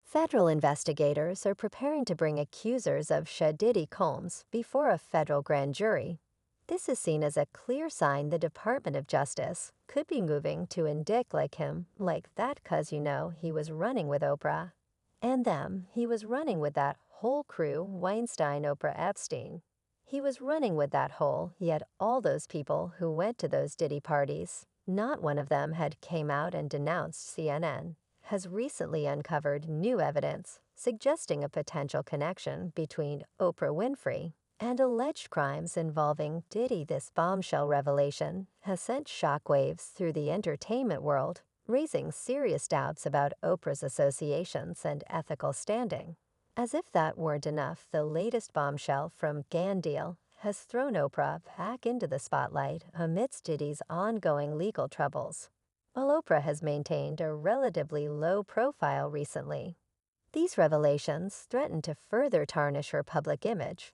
Federal investigators are preparing to bring accusers of Diddy Combs before a federal grand jury. This is seen as a clear sign the Department of Justice could be moving to indict like him, like that 'cause he was running with Oprah. And them, he was running with that whole crew, Weinstein, Oprah, Epstein. He was running with that whole, yet all those people who went to those Diddy parties, not one of them had came out and denounced CNN, has recently uncovered new evidence suggesting a potential connection between Oprah Winfrey and alleged crimes involving Diddy. This bombshell revelation has sent shockwaves through the entertainment world, raising serious doubts about Oprah's associations and ethical standing. As if that weren't enough, the latest bombshell from Deal has thrown Oprah back into the spotlight amidst Diddy's ongoing legal troubles. While Oprah has maintained a relatively low profile recently, these revelations threaten to further tarnish her public image,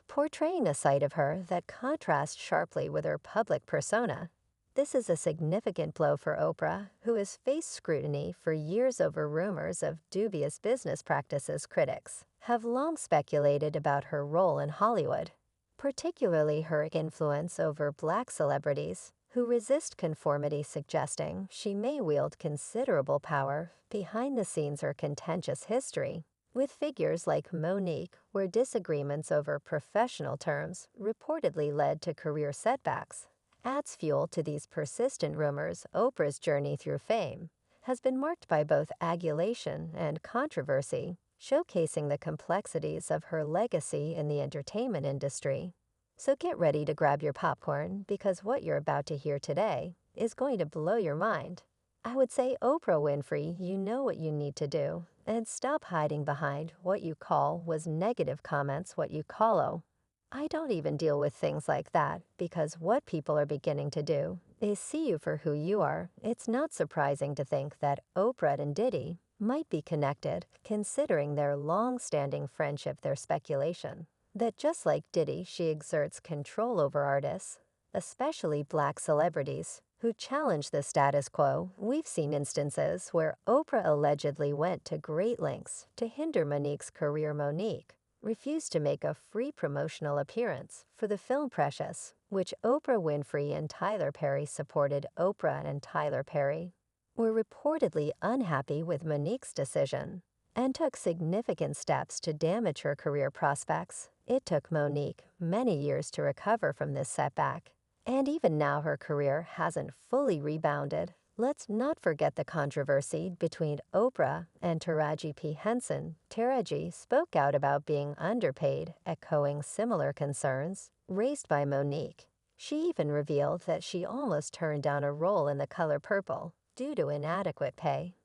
portraying a side of her that contrasts sharply with her public persona. This is a significant blow for Oprah, who has faced scrutiny for years over rumors of dubious business practices. Critics have long speculated about her role in Hollywood, particularly her influence over Black celebrities who resist conformity, suggesting she may wield considerable power behind the scenes. Or contentious history with figures like Monique, where disagreements over professional terms reportedly led to career setbacks, adds fuel to these persistent rumors. Oprah's journey through fame has been marked by both adulation and controversy, showcasing the complexities of her legacy in the entertainment industry. So get ready to grab your popcorn, because what you're about to hear today is going to blow your mind. I would say, Oprah Winfrey, you know what you need to do, and stop hiding behind what you call was negative comments. What you call I don't even deal with things like that, because what people are beginning to do is see you for who you are. It's not surprising to think that Oprah and Diddy might be connected, considering their long-standing friendship. Their speculation that just like Diddy, she exerts control over artists, especially Black celebrities, who challenge the status quo. We've seen instances where Oprah allegedly went to great lengths to hinder Monique's career. Monique refused to make a free promotional appearance for the film Precious, which Oprah Winfrey and Tyler Perry supported. Oprah and Tyler Perry were reportedly unhappy with Monique's decision and took significant steps to damage her career prospects. It took Monique many years to recover from this setback, and even now her career hasn't fully rebounded. Let's not forget the controversy between Oprah and Taraji P. Henson. Taraji spoke out about being underpaid, echoing similar concerns raised by Monique. She even revealed that she almost turned down a role in The Color Purple due to inadequate pay.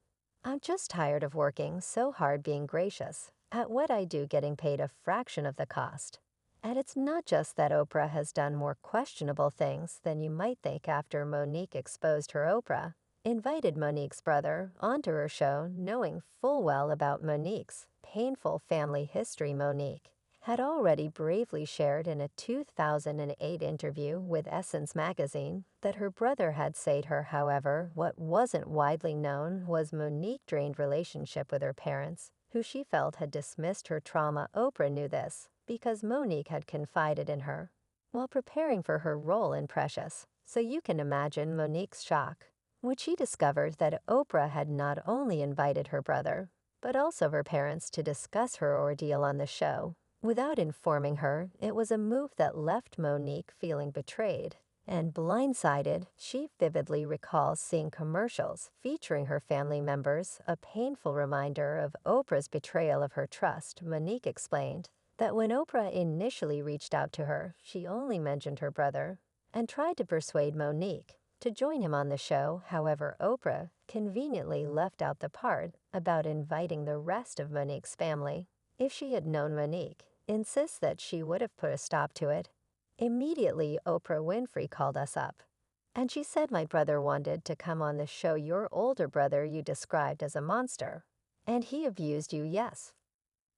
I'm just tired of working so hard, being gracious at what I do, getting paid a fraction of the cost. And it's not just that Oprah has done more questionable things than you might think. After Monique exposed her, Oprah invited Monique's brother onto her show, knowing full well about Monique's painful family history. Monique had already bravely shared in a 2008 interview with Essence magazine that her brother had saved her. However, what wasn't widely known was Monique's strained relationship with her parents, who she felt had dismissed her trauma. Oprah knew this because Monique had confided in her while preparing for her role in Precious. So you can imagine Monique's shock when she discovered that Oprah had not only invited her brother, but also her parents to discuss her ordeal on the show without informing her. It was a move that left Monique feeling betrayed and blindsided. She vividly recalls seeing commercials featuring her family members, a painful reminder of Oprah's betrayal of her trust. Monique explained that when Oprah initially reached out to her, she only mentioned her brother and tried to persuade Monique to join him on the show. However, Oprah conveniently left out the part about inviting the rest of Monique's family. If she had known, Monique insists that she would have put a stop to it. Immediately, Oprah Winfrey called us up, and she said, "My brother wanted to come on the show. Your older brother you described as a monster, and he abused you." Yes.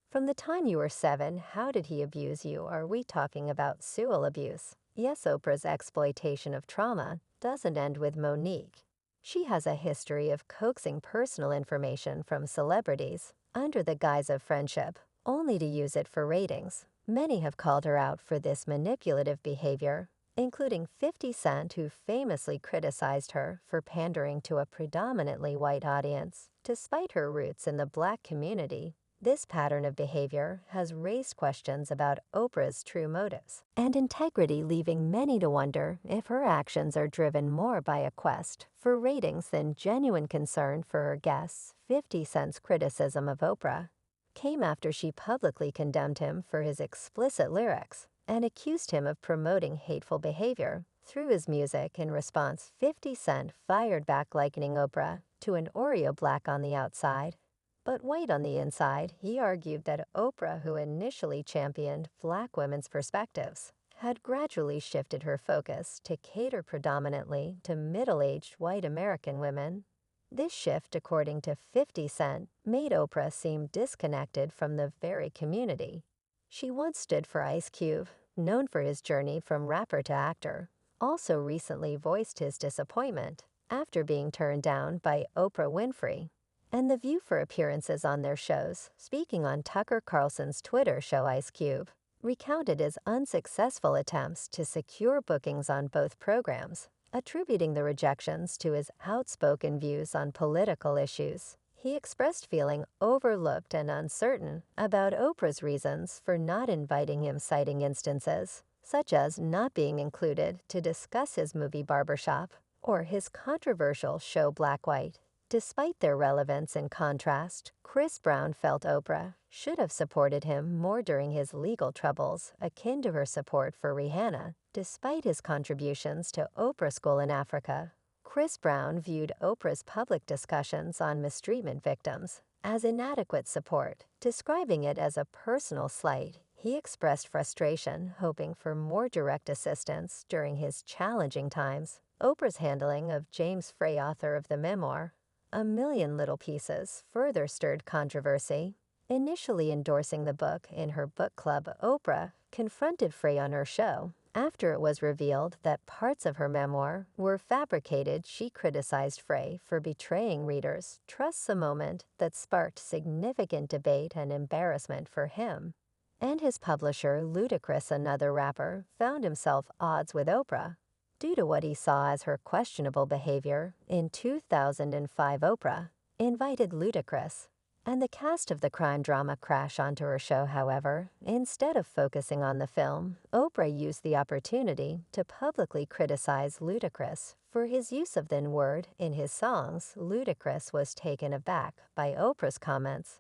From the time you were 7, how did he abuse you? Are we talking about sexual abuse? Yes. Oprah's exploitation of trauma doesn't end with Monique. She has a history of coaxing personal information from celebrities, under the guise of friendship, only to use it for ratings. Many have called her out for this manipulative behavior, including 50 Cent, who famously criticized her for pandering to a predominantly white audience. Despite her roots in the Black community, this pattern of behavior has raised questions about Oprah's true motives and integrity, leaving many to wonder if her actions are driven more by a quest for ratings than genuine concern for her guests. 50 Cent's criticism of Oprah came after she publicly condemned him for his explicit lyrics and accused him of promoting hateful behavior through his music. In response, 50 Cent fired back, likening Oprah to an Oreo black on the outside but white on the inside. He argued that Oprah, who initially championed Black women's perspectives, had gradually shifted her focus to cater predominantly to middle-aged white American women. This shift, according to 50 Cent, made Oprah seem disconnected from the very community she once stood for. Ice Cube, known for his journey from rapper to actor, also recently voiced his disappointment after being turned down by Oprah Winfrey and The View for appearances on their shows. Speaking on Tucker Carlson's Twitter show, Ice Cube recounted his unsuccessful attempts to secure bookings on both programs, attributing the rejections to his outspoken views on political issues. He expressed feeling overlooked and uncertain about Oprah's reasons for not inviting him, citing instances such as not being included to discuss his movie Barbershop or his controversial show Black White. Despite their relevance, in contrast, Chris Brown felt Oprah should have supported him more during his legal troubles, akin to her support for Rihanna. Despite his contributions to Oprah School in Africa, Chris Brown viewed Oprah's public discussions on mistreatment victims as inadequate support, describing it as a personal slight. He expressed frustration, hoping for more direct assistance during his challenging times. Oprah's handling of James Frey, author of the memoir A Million Little Pieces, further stirred controversy. Initially endorsing the book in her book club, Oprah confronted Frey on her show. After it was revealed that parts of her memoir were fabricated, she criticized Frey for betraying readers' trust, a moment that sparked significant debate and embarrassment for him and his publisher. Ludacris, another rapper, found himself at odds with Oprah due to what he saw as her questionable behavior. In 2005, Oprah invited Ludacris and the cast of the crime drama Crash onto her show. However, instead of focusing on the film, Oprah used the opportunity to publicly criticize Ludacris for his use of the N-word in his songs. Ludacris was taken aback by Oprah's comments,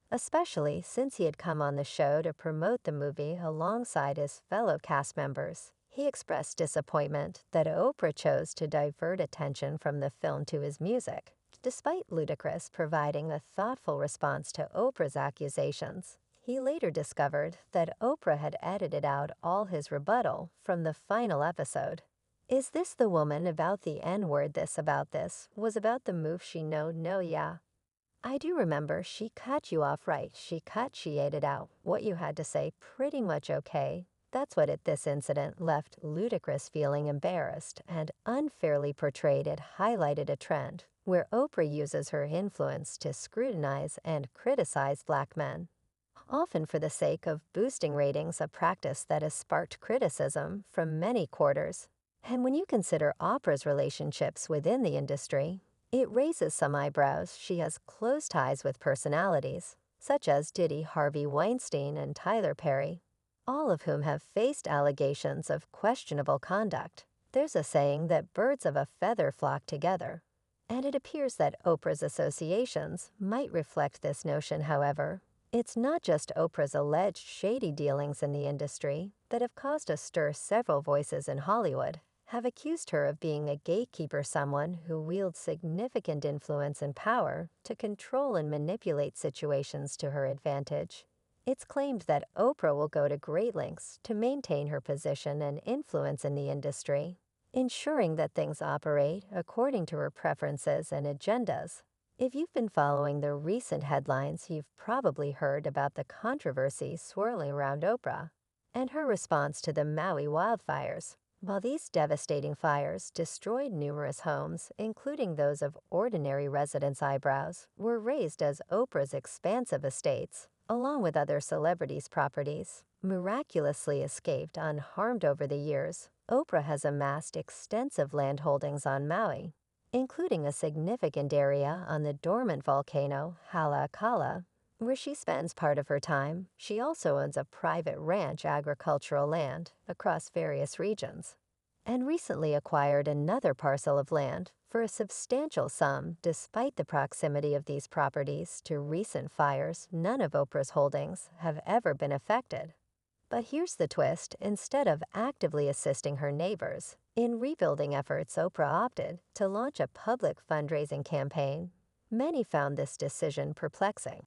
especially since he had come on the show to promote the movie alongside his fellow cast members. He expressed disappointment that Oprah chose to divert attention from the film to his music. Despite Ludacris providing a thoughtful response to Oprah's accusations, he later discovered that Oprah had edited out all his rebuttal from the final episode. Is this the woman about the N-word? This about this was about the move. She no, yeah. I do remember she cut you off, right? She ate it out. What you had to say, pretty much okay. That's what this incident left Ludacris feeling embarrassed and unfairly portrayed. It highlighted a trend where Oprah uses her influence to scrutinize and criticize Black men, often for the sake of boosting ratings, a practice that has sparked criticism from many quarters. And when you consider Oprah's relationships within the industry, it raises some eyebrows. She has close ties with personalities such as Diddy, Harvey Weinstein, and Tyler Perry, all of whom have faced allegations of questionable conduct. There's a saying that birds of a feather flock together, and it appears that Oprah's associations might reflect this notion. However, it's not just Oprah's alleged shady dealings in the industry that have caused a stir. Several voices in Hollywood have accused her of being a gatekeeper, someone who wields significant influence and power to control and manipulate situations to her advantage. It's claimed that Oprah will go to great lengths to maintain her position and influence in the industry, ensuring that things operate according to her preferences and agendas. If you've been following the recent headlines, you've probably heard about the controversy swirling around Oprah and her response to the Maui wildfires. While these devastating fires destroyed numerous homes, including those of ordinary residents' eyebrows, were raised as Oprah's expansive estates, along with other celebrities' properties, miraculously escaped unharmed over the years. Oprah has amassed extensive land holdings on Maui, including a significant area on the dormant volcano Halakala, where she spends part of her time. She also owns a private ranch agricultural land across various regions, and recently acquired another parcel of land for a substantial sum. Despite the proximity of these properties to recent fires, none of Oprah's holdings have ever been affected. But here's the twist: instead of actively assisting her neighbors in rebuilding efforts, Oprah opted to launch a public fundraising campaign. Many found this decision perplexing,